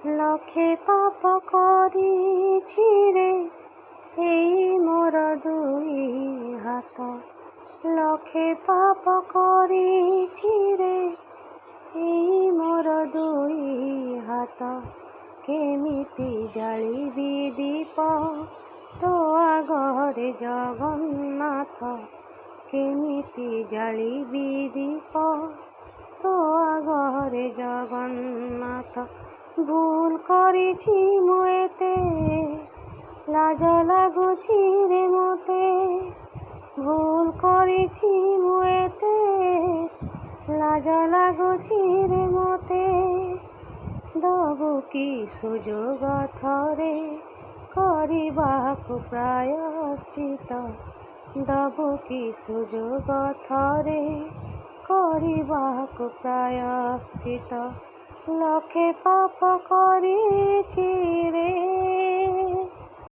লক্ষে পাপ কৰিছি রে এই মোর দুই হাত। লক্ষে পাপ কৰিছি রে এই মোর দুই হাত। কেমিতি জাଳିবি দীপ তো আଗরে জগন্নাথ। কেমিতি জাଳିবি দীপ তো আগরে জগন্নাথ। ভুল কৰিছি ମୁଁ ଏତେ লাজ ଲାଗୁଛି রে ମୋତେ। ভুল কৰিছি ମୁଁ ଏତେ লাজ ଲାଗୁଛି রে ମୋତେ। ଦବୁ କି ସୁଯୋଗ ଥରେ କରିବାକୁ ପ୍ରାୟଶ୍ଚିତ। ଦବୁ କି ସୁଯୋଗ ଥରେ କରିବାକୁ ପ୍ରାୟଶ୍ଚିତ। ଲକ୍ଷେ ପାପ କରିଛି ରେ